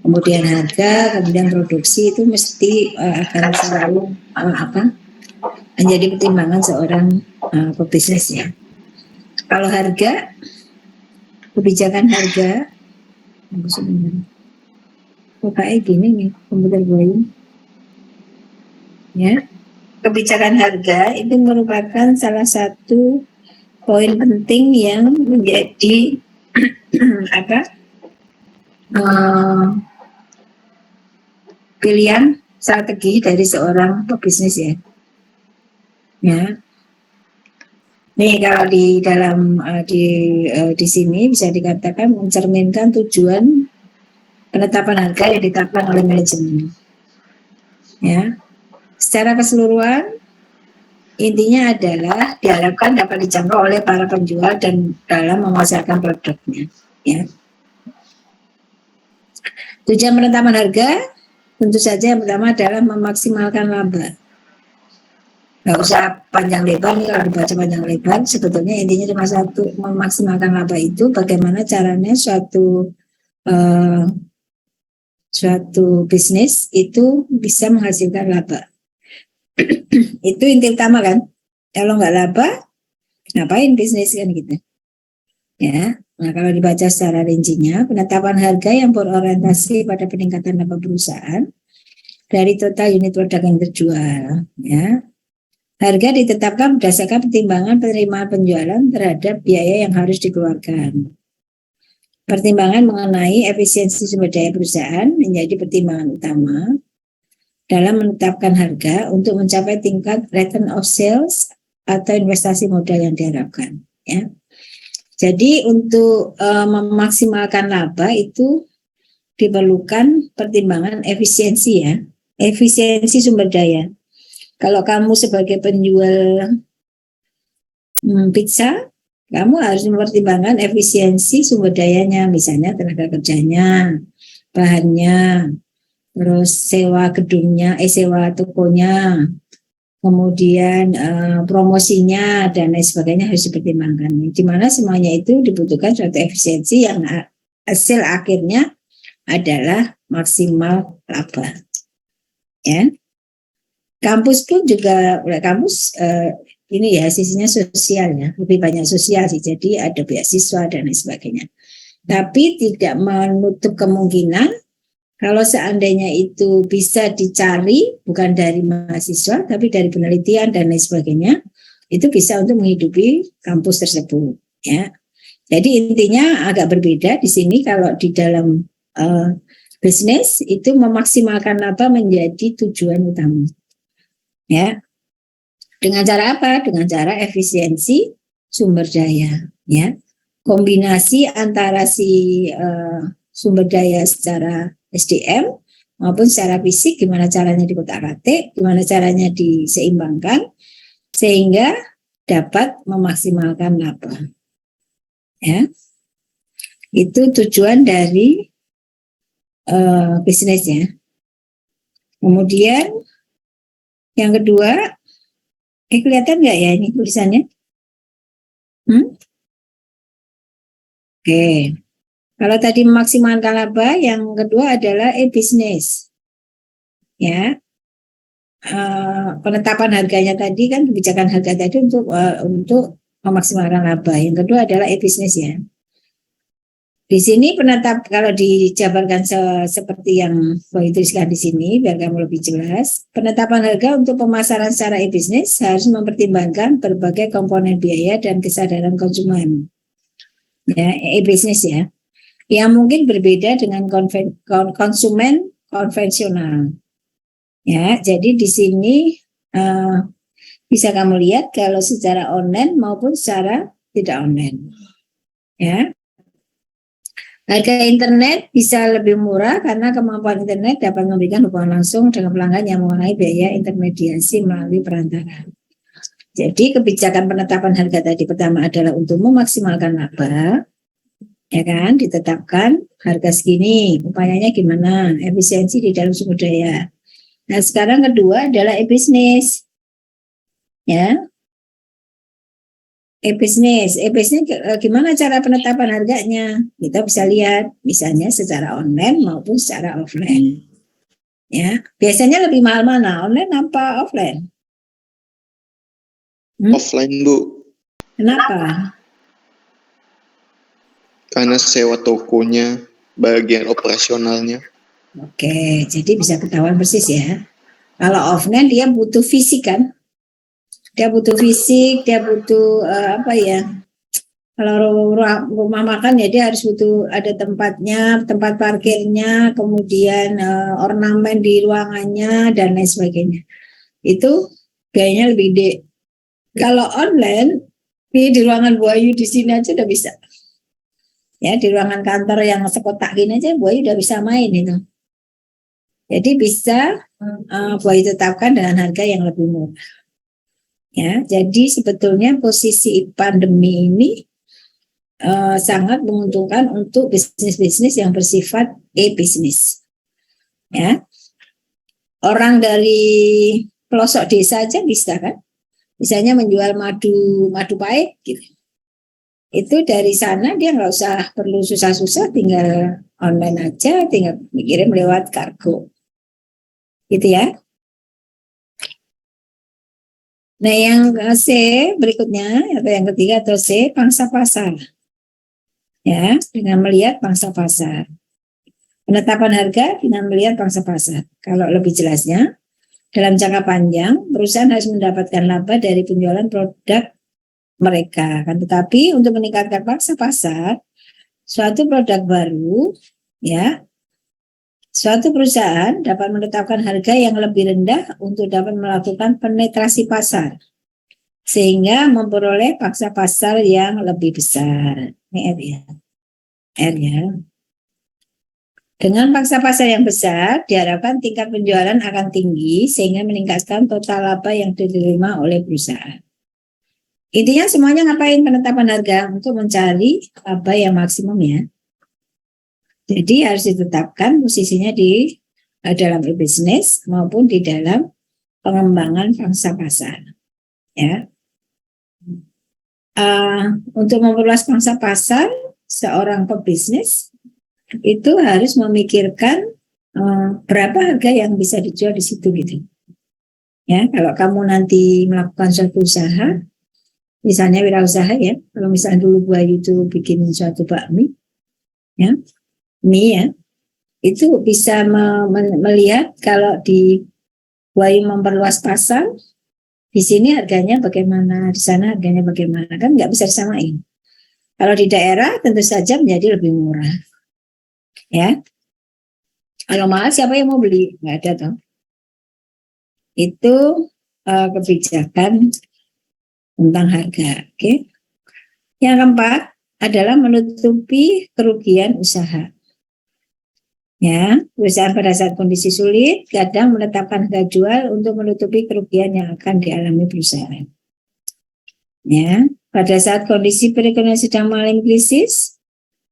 kemudian harga, kemudian produksi itu mesti akan selalu menjadi pertimbangan seorang pebisnis ya. Kalau harga, kebijakan harga, kayak gini nih komputer gue ya. Kebijakan harga itu merupakan salah satu poin penting yang menjadi pilihan strategi dari seorang pebisnis ya. Ya. Nih kalau di dalam di sini bisa dikatakan mencerminkan tujuan penetapan harga yang ditetapkan oleh manajemen. Ya. Secara keseluruhan intinya adalah diharapkan dapat dijangkau oleh para penjual dan dalam memasarkan produknya. Ya. Tujuan penetapan harga tentu saja yang pertama adalah memaksimalkan laba. Nggak usah panjang lebar nih, kalau dibaca panjang lebar sebetulnya intinya cuma satu, memaksimalkan laba itu bagaimana caranya suatu bisnis itu bisa menghasilkan laba. Itu inti utama kan. Kalau nggak laba, ngapain bisnis kan gitu. Ya, nah kalau dibaca secara rincinya, penetapan harga yang berorientasi pada peningkatan laba perusahaan dari total unit produk yang terjual. Ya, harga ditetapkan berdasarkan pertimbangan penerimaan penjualan terhadap biaya yang harus dikeluarkan. Pertimbangan mengenai efisiensi sumber daya perusahaan menjadi pertimbangan utama dalam menetapkan harga untuk mencapai tingkat return of sales atau investasi modal yang diharapkan. Ya. Jadi untuk memaksimalkan laba itu diperlukan pertimbangan efisiensi ya, efisiensi sumber daya. Kalau kamu sebagai penjual pizza, kamu harus mempertimbangkan efisiensi sumber dayanya, misalnya tenaga kerjanya, bahannya, terus sewa gedungnya, sewa tokonya, kemudian promosinya dan lain sebagainya harus dipertimbangkan. Di mana semuanya itu dibutuhkan suatu efisiensi yang hasil akhirnya adalah maksimal laba. Ya. Kampus pun juga, kampus ini ya sisinya sosial ya, lebih banyak sosial sih. Jadi ada beasiswa dan lain sebagainya. Tapi tidak menutup kemungkinan kalau seandainya itu bisa dicari bukan dari mahasiswa tapi dari penelitian dan lain sebagainya, itu bisa untuk menghidupi kampus tersebut ya. Jadi intinya agak berbeda di sini. Kalau di dalam bisnis itu memaksimalkan laba menjadi tujuan utama ya. Dengan cara apa? Dengan cara efisiensi sumber daya ya. Kombinasi antara si sumber daya secara SDM maupun secara fisik, gimana caranya dikutak-atik, gimana caranya diseimbangkan sehingga dapat memaksimalkan laba. Ya, itu tujuan dari bisnisnya. Kemudian yang kedua, kelihatan nggak ya ini tulisannya? Oke. Kalau tadi memaksimalkan laba, yang kedua adalah e-business. Ya, penetapan harganya tadi kan kebijakan harga tadi untuk memaksimalkan laba. Yang kedua adalah e-business ya. Di sini kalau dijabarkan seperti yang saya tuliskan di sini, biar kamu lebih jelas, penetapan harga untuk pemasaran secara e-business harus mempertimbangkan berbagai komponen biaya dan kesadaran konsumen. Ya, e-business ya. Yang mungkin berbeda dengan konsumen konvensional. Ya, jadi di sini bisa kamu lihat kalau secara online maupun secara tidak online. Ya. Harga internet bisa lebih murah karena kemampuan internet dapat memberikan hubungan langsung dengan pelanggan yang mengenai biaya intermediasi melalui perantara. Jadi kebijakan penetapan harga tadi pertama adalah untuk memaksimalkan laba. Ya kan, ditetapkan harga segini, upayanya gimana, efisiensi di dalam sumber daya. Nah sekarang kedua adalah e-business, ya. E-business gimana cara penetapan harganya? Kita bisa lihat misalnya secara online maupun secara offline. Ya, biasanya lebih mahal mana? Online apa offline? Offline, Bu. Kenapa? Karena sewa tokonya, bagian operasionalnya. Oke, jadi bisa ketahuan persis ya. Kalau offline dia butuh fisik kan? Dia butuh fisik, dia butuh apa ya? Kalau rumah makan ya dia harus butuh ada tempatnya, tempat parkirnya, kemudian ornamen di ruangannya dan lain sebagainya. Itu biayanya lebih gede. Kalau online di ruangan Bu Ayu di sini aja udah bisa. Ya, di ruangan kantor yang sekotak gini aja Bu Ayu udah bisa main itu. Jadi bisa Bu Ayu tetapkan dengan harga yang lebih murah. Ya, jadi sebetulnya posisi pandemi ini sangat menguntungkan untuk bisnis-bisnis yang bersifat e-bisnis. Ya, orang dari pelosok desa aja bisa kan, misalnya menjual madu pahit gitu. Itu dari sana dia nggak usah perlu susah-susah, tinggal online aja, tinggal kirim lewat kargo, gitu ya. Nah, yang C berikutnya atau yang ketiga atau C, pangsa pasar. Ya, dengan melihat pangsa pasar. Penetapan harga dengan melihat pangsa pasar. Kalau lebih jelasnya, dalam jangka panjang, perusahaan harus mendapatkan laba dari penjualan produk mereka. Kan tetapi untuk meningkatkan pangsa pasar, suatu produk baru, ya, suatu perusahaan dapat menetapkan harga yang lebih rendah untuk dapat melakukan penetrasi pasar, sehingga memperoleh pangsa pasar yang lebih besar. Ini R ya. R ya. Dengan pangsa pasar yang besar, diharapkan tingkat penjualan akan tinggi sehingga meningkatkan total laba yang diterima oleh perusahaan. Intinya semuanya ngapain penetapan harga? Untuk mencari laba yang maksimum ya. Jadi harus ditetapkan posisinya di dalam e-business maupun di dalam pengembangan pangsa pasar. Ya. Untuk memperluas pangsa pasar, seorang pebisnis itu harus memikirkan berapa harga yang bisa dijual di situ gitu. Ya, kalau kamu nanti melakukan suatu usaha, misalnya wirausaha ya, kalau misalnya dulu Bu Ayu itu bikin suatu bakmi, ya, mie ya, itu bisa melihat kalau di Bu Ayu memperluas pasar, di sini harganya bagaimana, di sana harganya bagaimana, kan nggak bisa disamain. Kalau di daerah tentu saja menjadi lebih murah, ya. Kalau mahal siapa yang mau beli? Nggak ada toh. Itu kebijakan tentang harga. Oke. Yang keempat adalah menutupi kerugian usaha. Ya, perusahaan pada saat kondisi sulit kadang menetapkan harga jual untuk menutupi kerugian yang akan dialami perusahaan. Ya, pada saat kondisi perekonomian sedang mengalami krisis,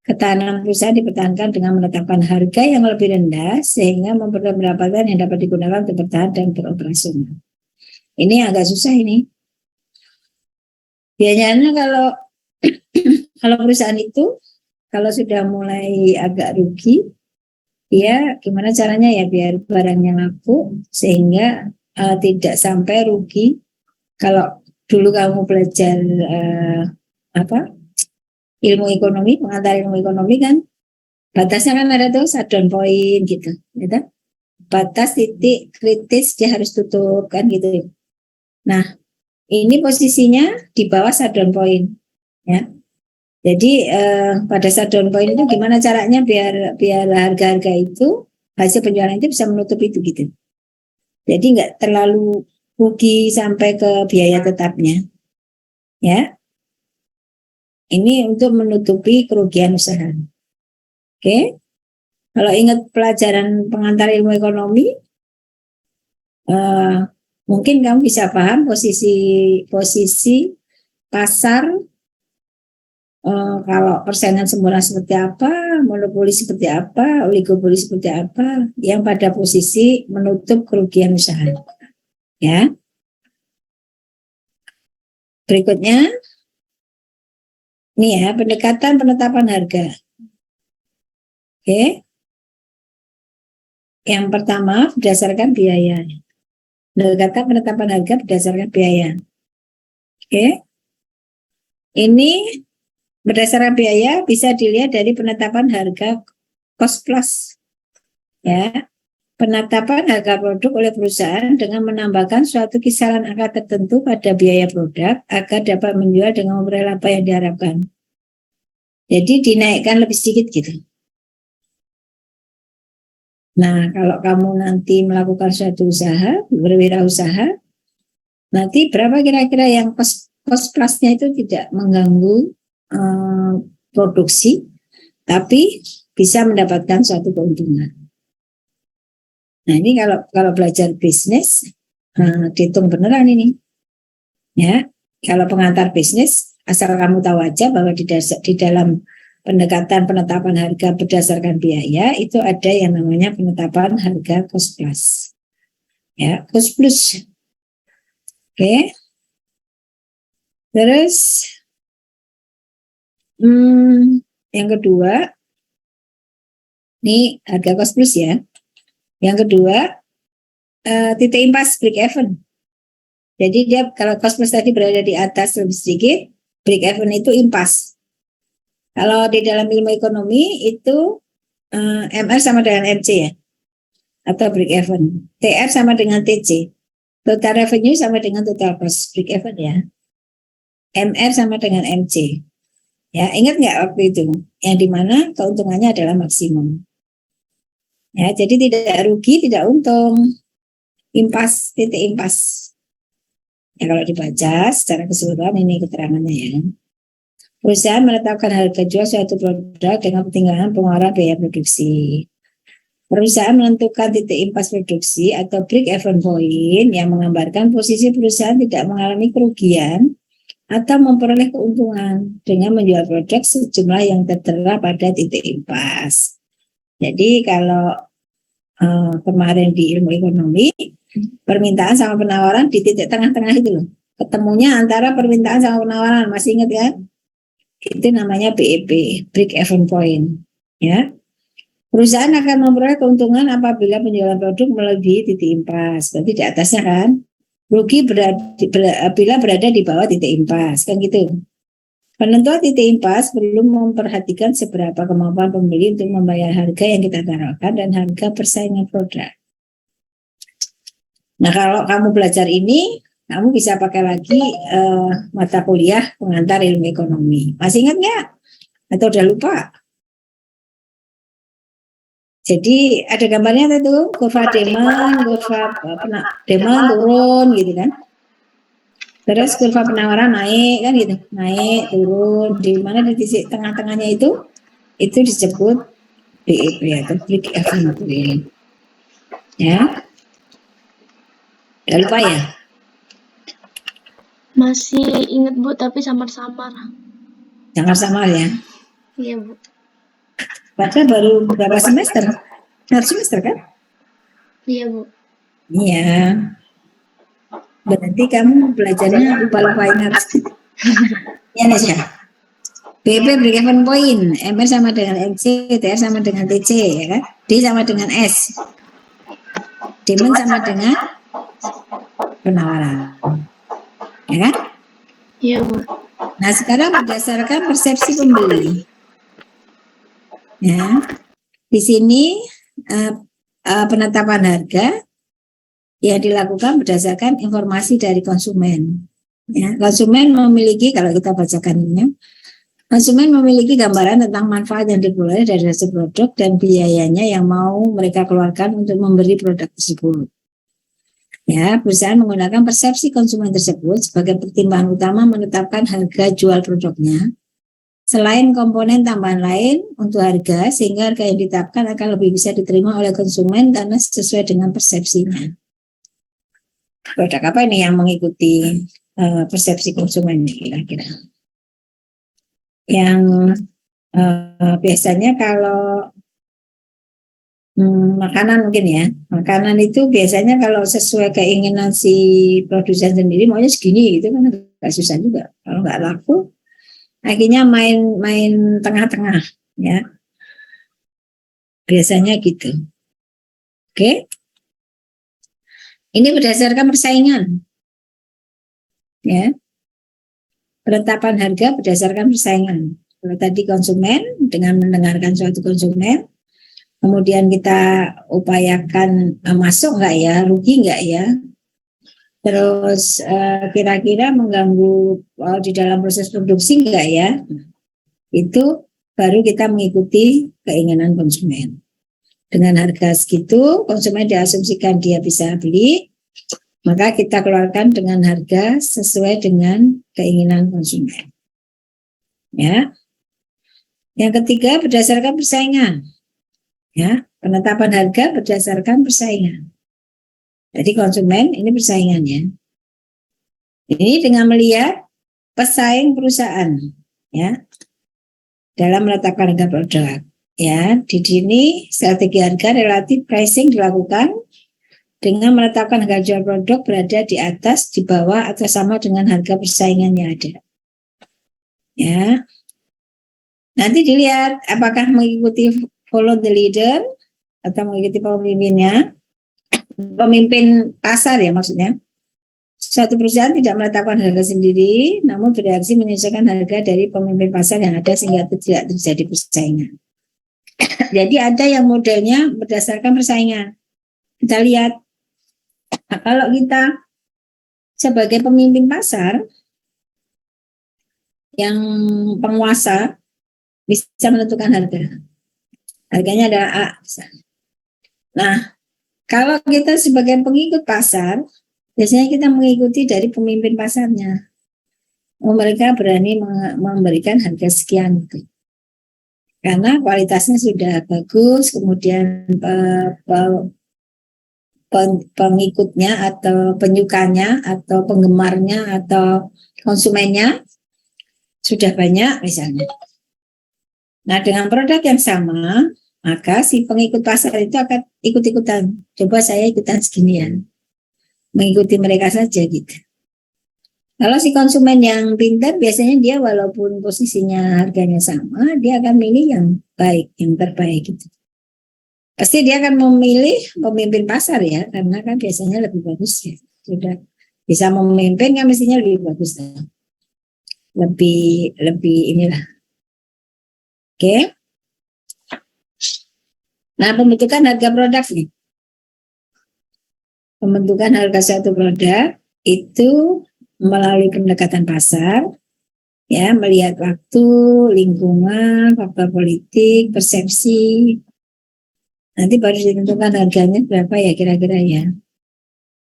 ketahanan perusahaan dipertahankan dengan menetapkan harga yang lebih rendah sehingga memperoleh pendapatan yang dapat digunakan untuk bertahan dan beroperasional. Ini agak susah ini. Biasanya kalau perusahaan itu kalau sudah mulai agak rugi, dia gimana caranya ya biar barangnya laku sehingga tidak sampai rugi. Kalau dulu kamu belajar ilmu ekonomi, pengantar ilmu ekonomi kan batasnya kan ada tuh shutdown point gitu, gitu. Batas titik kritis dia harus tutup kan gitu. Nah, ini posisinya di bawah shutdown point, ya. Jadi pada shutdown point itu gimana caranya biar harga-harga itu hasil penjualan itu bisa menutup itu gitu. Jadi nggak terlalu rugi sampai ke biaya tetapnya, ya. Ini untuk menutupi kerugian usaha. Oke, kalau ingat pelajaran pengantar ilmu ekonomi, mungkin kamu bisa paham posisi pasar. Kalau persaingan sempurna seperti apa, monopoli seperti apa, oligopoli seperti apa, yang pada posisi menutup kerugian usaha. Ya. Berikutnya, Ini ya, pendekatan penetapan harga. Oke. Yang pertama berdasarkan biaya. Pendekatan penetapan harga berdasarkan biaya. Oke. Ini berdasarkan biaya bisa dilihat dari penetapan harga cost plus. Ya. Penetapan harga produk oleh perusahaan dengan menambahkan suatu kisaran angka tertentu pada biaya produk agar dapat menjual dengan memperoleh apa yang diharapkan. Jadi dinaikkan lebih sedikit gitu. Nah, kalau kamu nanti melakukan suatu usaha, berwirausaha, nanti berapa kira-kira yang cost plusnya itu tidak mengganggu produksi, tapi bisa mendapatkan suatu keuntungan. Nah, ini kalau belajar bisnis, dihitung beneran ini. Ya, kalau pengantar bisnis, asal kamu tahu aja bahwa di dalam pendekatan penetapan harga berdasarkan biaya itu ada yang namanya penetapan harga cost plus. Ya, cost plus. Oke. Terus yang kedua, ini harga cost plus ya. Yang kedua, titik impas break even. Jadi dia kalau cost plus tadi berada di atas lebih sedikit, break even itu impas. Kalau di dalam ilmu ekonomi itu MR sama dengan MC ya, atau break even. TR sama dengan TC. Total revenue sama dengan total cost, break even ya. MR sama dengan MC. Ya, ingat nggak waktu itu? Yang dimana keuntungannya adalah maksimum. Ya, jadi tidak rugi, tidak untung. Impas, titik impas. Ya, kalau dibaca secara keseluruhan ini keterangannya ya. Perusahaan menetapkan harga jual suatu produk dengan pertimbangan pengeluaran biaya produksi. Perusahaan menentukan titik impas produksi atau break even point yang menggambarkan posisi perusahaan tidak mengalami kerugian atau memperoleh keuntungan dengan menjual produk sejumlah yang tertera pada titik impas. Jadi kalau kemarin di ilmu ekonomi, permintaan sama penawaran di titik tengah-tengah itu loh. Ketemunya antara permintaan sama penawaran, masih ingat ya? Itu namanya BEP, break even point. Ya. Perusahaan akan memperoleh keuntungan apabila penjualan produk melebihi titik impas. Berarti di atasnya kan. Rugi bila berada di bawah titik impas. Kan gitu. Penentuan titik impas belum memperhatikan seberapa kemampuan pembeli untuk membayar harga yang kita taruhkan dan harga persaingan produk. Nah, kalau kamu belajar ini, kamu bisa pakai lagi mata kuliah pengantar ilmu ekonomi. Masih ingat nggak? Atau udah lupa? Jadi ada gambarnya tuh, kurva demand, kurva demand turun gitu kan. Terus kurva penawaran naik kan gitu, naik turun. Di mana di titik tengah-tengahnya itu disebut BEP atau break even point. Ya, udah lupa ya? Masih ingat Bu, tapi samar-samar. Samar-samar ya? Iya Bu. Padahal baru berapa semester? Harus semester kan? Iya Bu. Iya. Berarti kamu belajarnya lupa-lupain harus. Ya Nesya. BP break even point, MR sama dengan MC, TR sama dengan TC, ya kan? D sama dengan S. Demand sama dengan penawaran. Ya kan? Iya Bu. Nah, sekarang berdasarkan persepsi pembeli. Ya. Di sini penetapan harga yang dilakukan berdasarkan informasi dari konsumen. Ya, konsumen memiliki, kalau kita bacakan ini, konsumen memiliki gambaran tentang manfaat yang diperoleh dari hasil produk dan biayanya yang mau mereka keluarkan untuk memberi produk tersebut. Ya, perusahaan menggunakan persepsi konsumen tersebut sebagai pertimbangan utama menetapkan harga jual produknya. Selain komponen tambahan lain untuk harga, sehingga harga yang ditetapkan akan lebih bisa diterima oleh konsumen karena sesuai dengan persepsinya. Produk apa ini yang mengikuti persepsi konsumen kira-kira? Yang biasanya kalau makanan mungkin ya, makanan itu biasanya kalau sesuai keinginan si produsen sendiri maunya segini gitu kan agak susah juga. Kalau nggak laku Akhirnya main tengah-tengah, ya. Biasanya gitu. Oke. Ini berdasarkan persaingan, ya. Penetapan harga berdasarkan persaingan. Kalau tadi konsumen dengan mendengarkan suatu konsumen, kemudian kita upayakan masuk nggak ya, rugi nggak ya, terus kira-kira mengganggu di dalam proses produksi nggak ya, itu baru kita mengikuti keinginan konsumen. Dengan harga segitu, konsumen diasumsikan dia bisa beli, maka kita keluarkan dengan harga sesuai dengan keinginan konsumen. Ya. Yang ketiga berdasarkan persaingan. Ya, penetapan harga berdasarkan persaingan. Jadi konsumen ini persaingannya. Ini dengan melihat pesaing perusahaan, ya, dalam menetapkan harga produk. Ya, di sini strategi harga relatif pricing dilakukan dengan menetapkan harga jual produk berada di atas, di bawah, atau sama dengan harga persaingan yang ada. Ya, nanti dilihat apakah mengikuti follow the leader atau mengikuti pemimpinnya, pemimpin pasar ya maksudnya. Suatu perusahaan tidak menetapkan harga sendiri, namun bereaksi menyesuaikan harga dari pemimpin pasar yang ada sehingga tidak terjadi persaingan. Jadi ada yang modelnya berdasarkan persaingan. Kita lihat, nah, kalau kita sebagai pemimpin pasar yang penguasa bisa menentukan harga. Harganya adalah A. Nah, kalau kita sebagai pengikut pasar, biasanya kita mengikuti dari pemimpin pasarnya. Mereka berani memberikan harga sekian itu. Karena kualitasnya sudah bagus, kemudian pengikutnya atau penyukanya atau penggemarnya atau konsumennya sudah banyak misalnya. Nah, dengan produk yang sama, maka si pengikut pasar itu akan ikut-ikutan. Coba saya ikutan seginian. Mengikuti mereka saja gitu. Kalau si konsumen yang pintar, biasanya dia walaupun posisinya harganya sama, dia akan milih yang baik, yang terbaik gitu. Pasti dia akan memilih pemimpin pasar ya, karena kan biasanya lebih bagus ya. Sudah bisa memimpin kan mestinya lebih bagus ya. Lebih inilah. Oke. Nah, pembentukan harga produk nih. Pembentukan harga suatu produk itu melalui pendekatan pasar, ya, melihat waktu, lingkungan, faktor politik, persepsi. Nanti baru ditentukan harganya berapa ya kira-kira ya.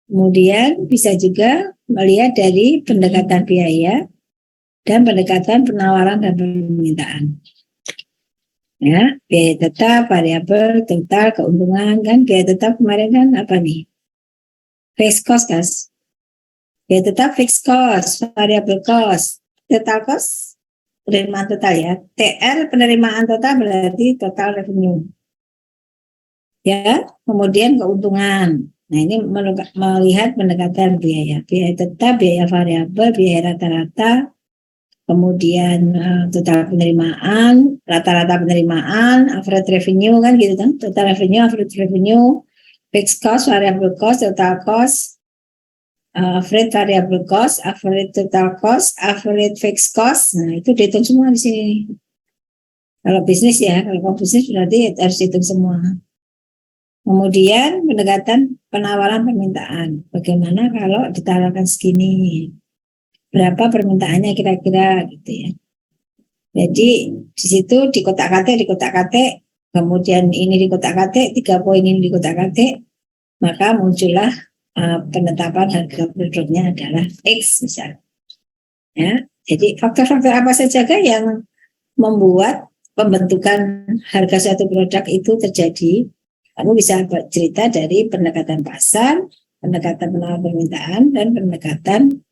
Kemudian bisa juga melihat dari pendekatan biaya dan pendekatan penawaran dan permintaan. Ya, biaya tetap, variabel, total, keuntungan, kan biaya tetap kemarin kan apa nih? Fixed cost, guys. Ya tetap fixed cost, variable cost, total cost, penerimaan total ya. TR penerimaan total berarti total revenue. Ya, kemudian keuntungan. Nah, ini melihat pendekatan biaya. Biaya tetap, biaya variabel, biaya rata-rata, kemudian total penerimaan, rata-rata penerimaan, average revenue kan gitu kan. Total revenue, average revenue, fixed cost, variable cost, total cost, average variable cost, average total cost, average fixed cost. Nah, itu dihitung semua di sini. Kalau bisnis ya, kalau bisnis berarti harus dihitung semua. Kemudian pendekatan penawaran permintaan. Bagaimana kalau ditawarkan segini? Berapa permintaannya kira-kira gitu ya. Jadi di situ di kotak-katik, kemudian ini di kotak-katik, 3 poin ini di kotak-katik, maka muncullah penetapan harga produknya adalah X misalnya. Ya, jadi faktor-faktor apa saja yang membuat pembentukan harga suatu produk itu terjadi? Kamu bisa cerita dari pendekatan pasar, pendekatan penawaran permintaan, dan pendekatan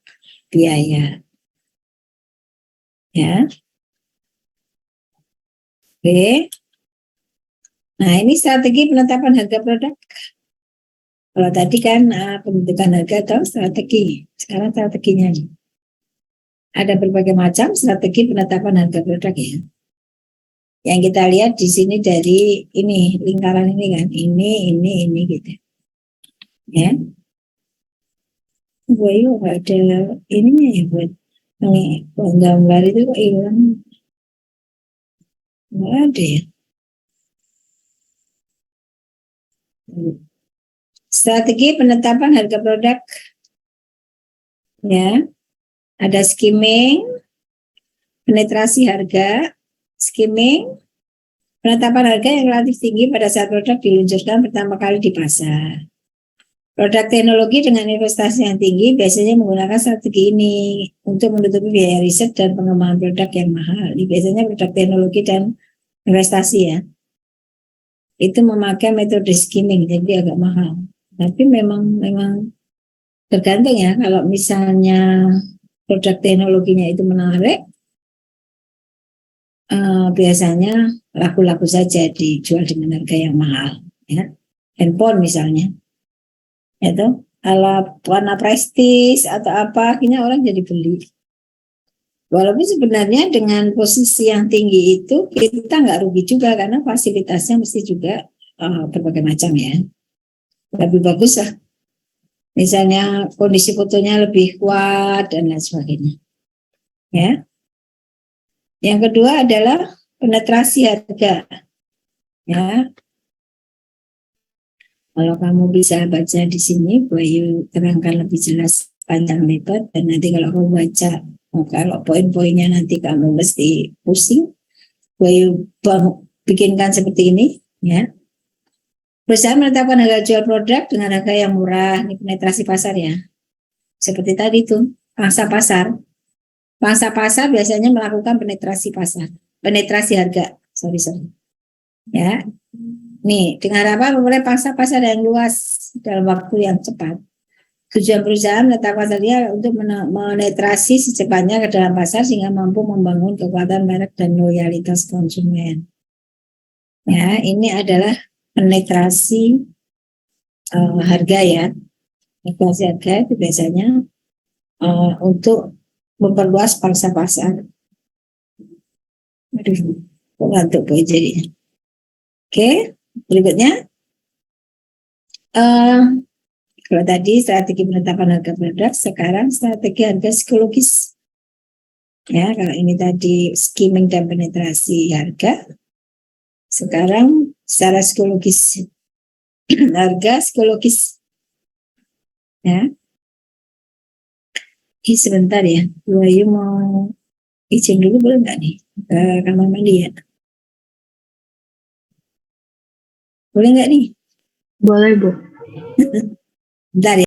biaya. Ya, oke. Nah, ini strategi penetapan harga produk. Kalau tadi kan pembentukan harga atau strategi, sekarang strateginya. ada berbagai macam strategi penetapan harga produk ya. Yang kita lihat di sini dari ini lingkaran ini kan, ini gitu. Ya. Yuk ada ininya ya buat gambar itu kok hilang. Nggak ada ya. Strategi penetapan harga produk. Ya. Ada skimming, penetrasi harga, skimming, penetapan harga yang relatif tinggi pada saat produk diluncurkan pertama kali di pasar. Produk teknologi dengan investasi yang tinggi biasanya menggunakan strategi ini untuk menutupi biaya riset dan pengembangan produk yang mahal. Ini biasanya produk teknologi dan investasi ya. Itu memakai metode skimming, jadi agak mahal. Tapi memang tergantung ya, kalau misalnya produk teknologinya itu menarik, biasanya laku-laku saja dijual dengan harga yang mahal. Ya. Handphone misalnya. Itu ala warna prestis atau apa, akhirnya orang jadi beli. Walaupun sebenarnya dengan posisi yang tinggi itu kita nggak rugi juga karena fasilitasnya mesti juga berbagai macam ya. Lebih bagus lah. Misalnya kondisi fotonya lebih kuat dan lain sebagainya. Ya. Yang kedua adalah penetrasi harga. Ya. Kalau kamu bisa baca di sini, Bayu terangkan lebih jelas panjang lebar, dan nanti kalau kamu baca, kalau poin-poinnya nanti kamu mesti pusing, Bayu bikinkan seperti ini, ya. Perusahaan menetapkan harga jual produk dengan harga yang murah, ini penetrasi pasar ya. Seperti tadi tuh, pangsa pasar. Pangsa pasar biasanya melakukan penetrasi pasar, penetrasi harga, sorry. Ya, nih, dengan apa memulai pangsa pasar yang luas dalam waktu yang cepat. Tujuan perusahaan menetapkan dia untuk menetrasi secepatnya ke dalam pasar sehingga mampu membangun kekuatan merek dan loyalitas konsumen. Ya, ini adalah penetrasi harga ya. Penetrasi harga itu biasanya untuk memperluas pangsa pasar. Aduh, kok ngantuk boy jadinya. Oke, berikutnya. Kalau tadi strategi penetapan harga produk, sekarang strategi harga psikologis. Ya, kalau ini tadi skimming dan penetrasi harga, sekarang secara psikologis. Harga psikologis. Ya. Ini sebentar ya, Bayu mau izin dulu boleh nggak nih? Ke kamar mandi ya? Boleh nggak nih? Boleh, Bu. Bentar ya.